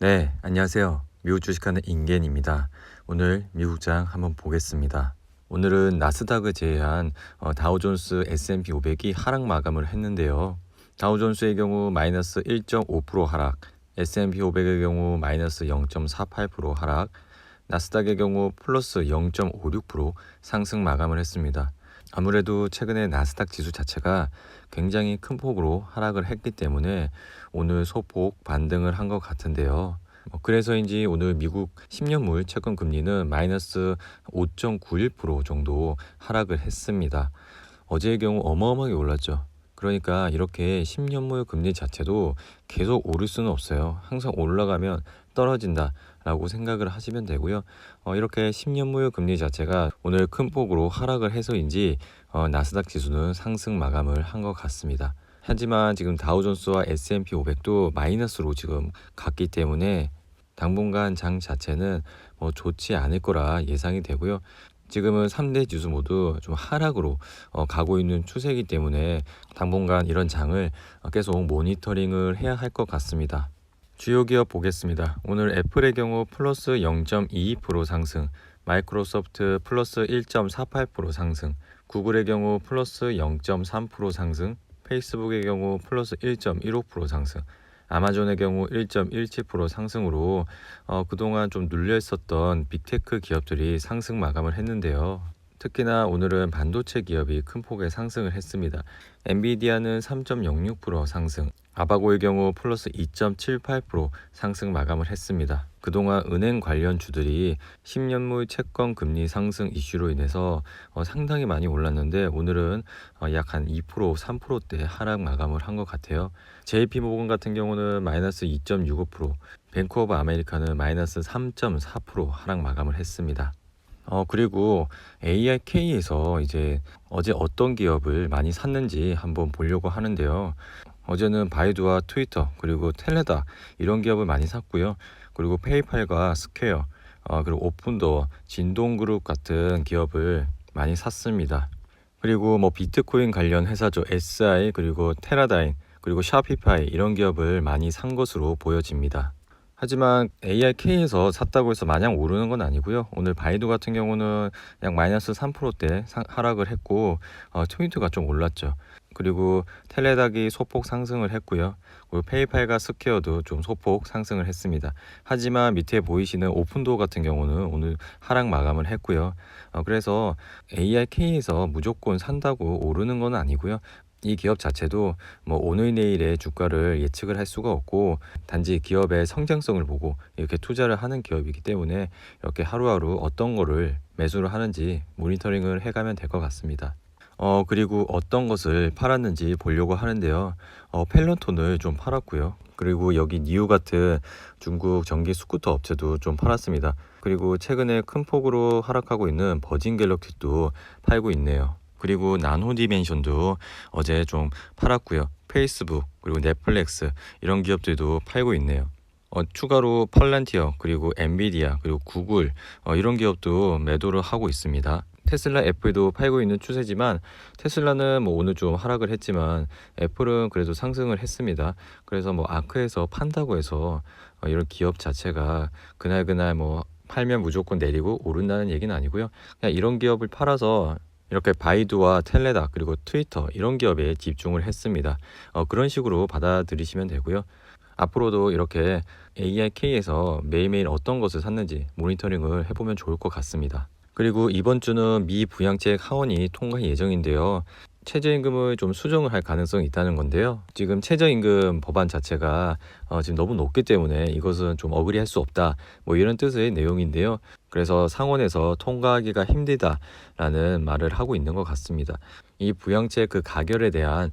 네, 안녕하세요. 미국 주식하는 인겐입니다. 오늘 미국장 한번 보겠습니다. 오늘은 나스닥을 제외한 다우존스 S&P 500이 하락 마감을 했는데요. 다우존스의 경우 마이너스 1.5% 하락, S&P 500의 경우 마이너스 0.48% 하락, 나스닥의 경우 플러스 0.56% 상승 마감을 했습니다. 아무래도 최근에 나스닥 지수 자체가 굉장히 큰 폭으로 하락을 했기 때문에 오늘 소폭 반등을 한 것 같은데요. 그래서인지 오늘 미국 10년물 채권 금리는 마이너스 5.91% 정도 하락을 했습니다. 어제의 경우 어마어마하게 올랐죠. 그러니까 이렇게 10년물 금리 자체도 계속 오를 수는 없어요. 항상 올라가면 떨어진다라고 생각을 하시면 되고요. 이렇게 10년물 금리 자체가 오늘 큰 폭으로 하락을 해서인지 나스닥 지수는 상승 마감을 한 것 같습니다. 하지만 지금 다우존스와 S&P 500도 마이너스로 지금 갔기 때문에 당분간 장 자체는 좋지 않을 거라 예상이 되고요. 지금은 3대 지수 모두 좀 하락으로 가고 있는 추세이기 때문에 당분간 이런 장을 계속 모니터링을 해야 할 것 같습니다. 주요 기업 보겠습니다. 오늘 애플의 경우 플러스 0.22% 상승, 마이크로소프트 플러스 1.48% 상승, 구글의 경우 플러스 0.3% 상승, 페이스북의 경우 플러스 1.15% 상승, 아마존의 경우 1.17% 상승으로 그동안 좀 눌려 있었던 빅테크 기업들이 상승 마감을 했는데요. 특히나 오늘은 반도체 기업이 큰 폭의 상승을 했습니다. 엔비디아는 3.06% 상승, 아바고의 경우 플러스 2.78% 상승 마감을 했습니다. 그동안 은행 관련 주들이 10년물 채권 금리 상승 이슈로 인해서 상당히 많이 올랐는데 오늘은 약 한 2%, 3%대 하락 마감을 한 것 같아요. JP모건 같은 경우는 마이너스 2.65%, 뱅크 오브 아메리카는 마이너스 3.4% 하락 마감을 했습니다. 그리고 AIK에서 이제 어제 어떤 기업을 많이 샀는지 한번 보려고 하는데요. 어제는 바이두와 트위터 그리고 텔레다 이런 기업을 많이 샀고요. 그리고 페이팔과 스퀘어 그리고 오픈도어, 진동그룹 같은 기업을 많이 샀습니다. 그리고 비트코인 관련 회사죠. SI 그리고 테라다임 그리고 샤피파이 이런 기업을 많이 산 것으로 보여집니다. 하지만 ARK에서 샀다고 해서 마냥 오르는 건 아니고요. 오늘 바이두 같은 경우는 약 마이너스 3%대 하락을 했고 트위터가 좀 올랐죠. 그리고 텔레닥이 소폭 상승을 했고요. 그리고 페이팔과 스퀘어도 좀 소폭 상승을 했습니다. 하지만 밑에 보이시는 오픈도어 같은 경우는 오늘 하락 마감을 했고요. 그래서 ARK에서 무조건 산다고 오르는 건 아니고요. 이 기업 자체도 오늘 내일의 주가를 예측을 할 수가 없고 단지 기업의 성장성을 보고 이렇게 투자를 하는 기업이기 때문에 이렇게 하루하루 어떤 거를 매수를 하는지 모니터링을 해가면 될 것 같습니다. 그리고 어떤 것을 팔았는지 보려고 하는데요. 펠로톤을 좀 팔았고요. 그리고 여기 니우 같은 중국 전기 스쿠터 업체도 좀 팔았습니다. 그리고 최근에 큰 폭으로 하락하고 있는 버진 갤럭시도 팔고 있네요. 그리고 나노디멘션도 어제 좀 팔았고요. 페이스북 그리고 넷플릭스 이런 기업들도 팔고 있네요. 추가로 펄란티어 그리고 엔비디아 그리고 구글 이런 기업도 매도를 하고 있습니다. 테슬라 애플도 팔고 있는 추세지만 테슬라는 오늘 좀 하락을 했지만 애플은 그래도 상승을 했습니다. 그래서 아크에서 판다고 해서 이런 기업 자체가 그날 팔면 무조건 내리고 오른다는 얘기는 아니고요. 그냥 이런 기업을 팔아서 이렇게 바이두와 텔레다 그리고 트위터 이런 기업에 집중을 했습니다. 그런 식으로 받아들이시면 되고요. 앞으로도 이렇게 AIK에서 매일매일 어떤 것을 샀는지 모니터링을 해보면 좋을 것 같습니다. 그리고 이번 주는 미 부양책 하원이 통과 예정인데요. 최저임금을 좀 수정을 할 가능성이 있다는 건데요. 지금 최저임금 법안 자체가 지금 너무 높기 때문에 이것은 좀 어그리할 수 없다 이런 뜻의 내용인데요. 그래서 상원에서 통과하기가 힘들다라는 말을 하고 있는 것 같습니다. 이 부양책 그 가결에 대한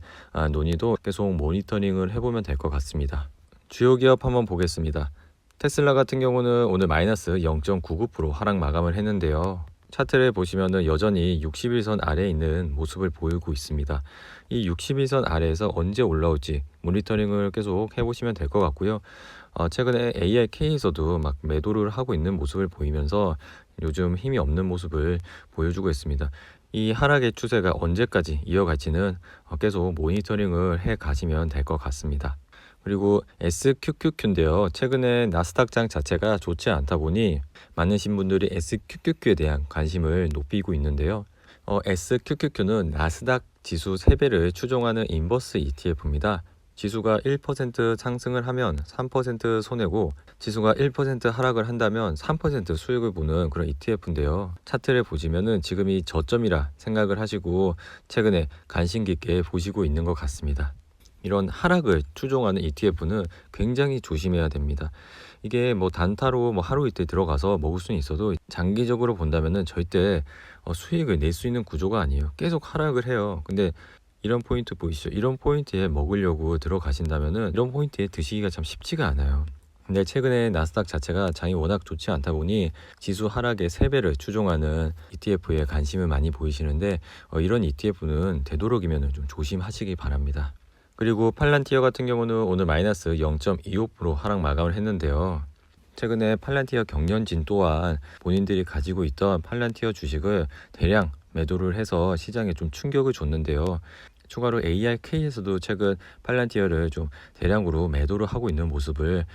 논의도 계속 모니터링을 해보면 될 것 같습니다. 주요 기업 한번 보겠습니다. 테슬라 같은 경우는 오늘 마이너스 0.99% 하락 마감을 했는데요. 차트를 보시면은 여전히 60일선 아래에 있는 모습을 보이고 있습니다. 이 60일선 아래에서 언제 올라올지 모니터링을 계속 해보시면 될 것 같고요. 최근에 ARK에서도 매도를 하고 있는 모습을 보이면서 요즘 힘이 없는 모습을 보여주고 있습니다. 이 하락의 추세가 언제까지 이어갈지는 계속 모니터링을 해 가시면 될 것 같습니다. 그리고 SQQQ인데요. 최근에 나스닥장 자체가 좋지 않다 보니 많으신 분들이 SQQQ에 대한 관심을 높이고 있는데요. SQQQ는 나스닥 지수 3배를 추종하는 인버스 ETF입니다. 지수가 1% 상승을 하면 3% 손해고 지수가 1% 하락을 한다면 3% 수익을 보는 그런 ETF인데요. 차트를 보시면은 지금이 저점이라 생각을 하시고 최근에 관심 깊게 보시고 있는 것 같습니다. 이런 하락을 추종하는 ETF는 굉장히 조심해야 됩니다. 이게 뭐 단타로 뭐 하루 이틀 들어가서 먹을 수는 있어도 장기적으로 본다면은 절대 수익을 낼 수 있는 구조가 아니에요. 계속 하락을 해요. 근데 이런 포인트 보이시죠? 이런 포인트에 먹으려고 들어가신다면은 이런 포인트에 드시기가 참 쉽지가 않아요. 근데 최근에 나스닥 자체가 장이 워낙 좋지 않다 보니 지수 하락의 3배를 추종하는 ETF에 관심을 많이 보이시는데 이런 ETF는 되도록이면 좀 조심하시기 바랍니다. 그리고 팔란티어 같은 경우는 오늘 마이너스 0.25% 하락 마감을 했는데요. 최근에 팔란티어 경련진 또한 본인들이 가지고 있던 팔란티어 주식을 대량 매도를 해서 시장에 좀 충격을 줬는데요. 추가로 ARK에서도 최근 팔란티어를 좀 대량으로 매도를 하고 있는 모습을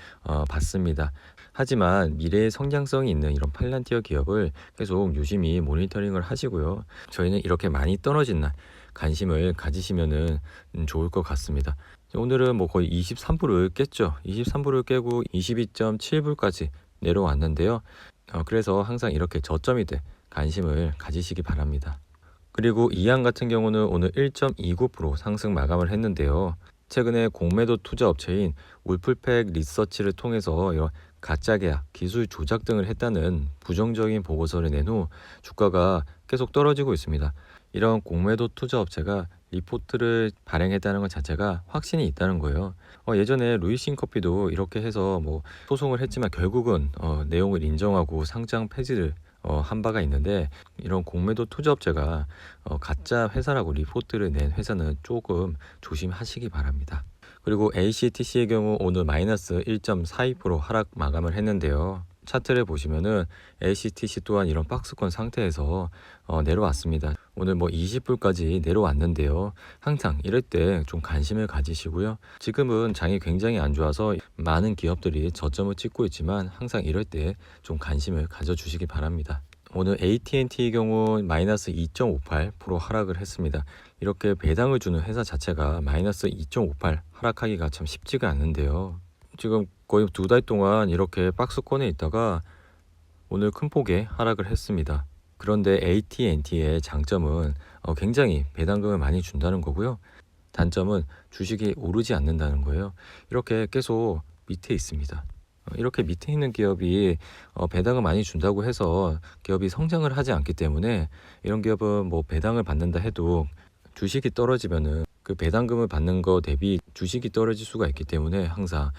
봤습니다. 하지만 미래의 성장성이 있는 이런 팔란티어 기업을 계속 유심히 모니터링을 하시고요. 저희는 이렇게 많이 떨어진 날 관심을 가지시면은 좋을 것 같습니다. 오늘은 뭐 거의 23불을 깼죠. 23불을 깨고 22.7불까지 내려왔는데요. 그래서 항상 이렇게 저점이 돼 관심을 가지시기 바랍니다. 그리고 이항 같은 경우는 오늘 1.29% 상승 마감을 했는데요. 최근에 공매도 투자 업체인 울프팩 리서치를 통해서 이런 가짜 계약, 기술 조작 등을 했다는 부정적인 보고서를 낸 후 주가가 계속 떨어지고 있습니다. 이런 공매도 투자 업체가 리포트를 발행했다는 것 자체가 확신이 있다는 거예요. 예전에 루이싱 커피도 이렇게 해서 뭐 소송을 했지만 결국은 내용을 인정하고 상장 폐지를 한 바가 있는데 이런 공매도 투자업체가 가짜 회사라고 리포트를 낸 회사는 조금 조심하시기 바랍니다. 그리고 ACTC의 경우 오늘 마이너스 1.42% 하락 마감을 했는데요. 차트를 보시면은 ACTC 또한 이런 박스권 상태에서 내려왔습니다. 오늘 뭐 20불까지 내려왔는데요. 항상 이럴 때 좀 관심을 가지시고요. 지금은 장이 굉장히 안 좋아서 많은 기업들이 저점을 찍고 있지만 항상 이럴 때 좀 관심을 가져주시기 바랍니다. 오늘 AT&T의 경우 마이너스 2.58% 하락을 했습니다. 이렇게 배당을 주는 회사 자체가 마이너스 2.58 하락하기가 참 쉽지가 않은데요. 지금 거의 2달 동안 이렇게 박스권에 있다가 오늘 큰 폭의 하락을 했습니다. 그런데 AT&T의 장점은 굉장히 배당금을 많이 준다는 거고요. 단점은 주식이 오르지 않는다는 거예요. 이렇게 계속 밑에 있습니다. 이렇게 밑에 있는 기업이 배당을 많이 준다고 해서 기업이 성장을 하지 않기 때문에 이런 기업은 뭐 배당을 받는다 해도 주식이 떨어지면은 그 배당금을 받는 거 대비 주식이 떨어질 수가 있기 때문에 항상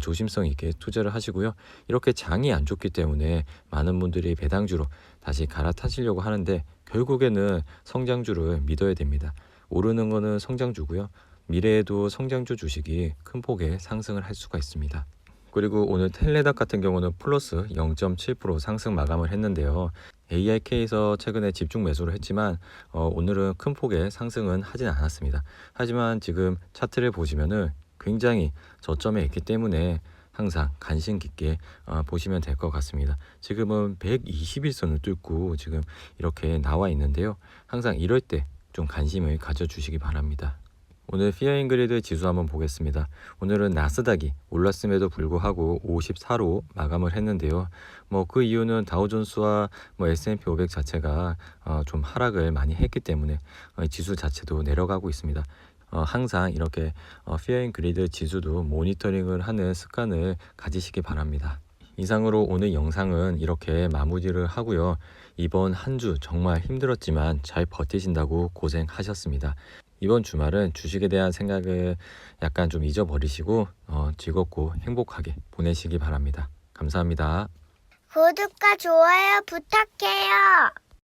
조심성 있게 투자를 하시고요. 이렇게 장이 안 좋기 때문에 많은 분들이 배당주로 다시 갈아타시려고 하는데 결국에는 성장주를 믿어야 됩니다. 오르는 거는 성장주고요. 미래에도 성장주 주식이 큰 폭의 상승을 할 수가 있습니다. 그리고 오늘 텔레닥 같은 경우는 플러스 0.7% 상승 마감을 했는데요. ARK에서 최근에 집중 매수를 했지만 오늘은 큰 폭의 상승은 하진 않았습니다. 하지만 지금 차트를 보시면은 굉장히 저점에 있기 때문에 항상 관심 깊게 보시면 될 것 같습니다. 지금은 121선을 뚫고 지금 이렇게 나와 있는데요. 항상 이럴 때 좀 관심을 가져주시기 바랍니다. 오늘 피어인그리드 지수 한번 보겠습니다. 오늘은 나스닥이 올랐음에도 불구하고 54로 마감을 했는데요. 뭐 그 이유는 다우존스와 뭐 S&P 500 자체가 좀 하락을 많이 했기 때문에 지수 자체도 내려가고 있습니다. 항상 이렇게 피어인그리드 지수도 모니터링을 하는 습관을 가지시기 바랍니다. 이상으로 오늘 영상은 이렇게 마무리를 하고요. 이번 한 주 정말 힘들었지만 잘 버티신다고 고생하셨습니다. 이번 주말은 주식에 대한 생각을 약간 좀 잊어버리시고 즐겁고 행복하게 보내시기 바랍니다. 감사합니다. 구독과 좋아요 부탁해요.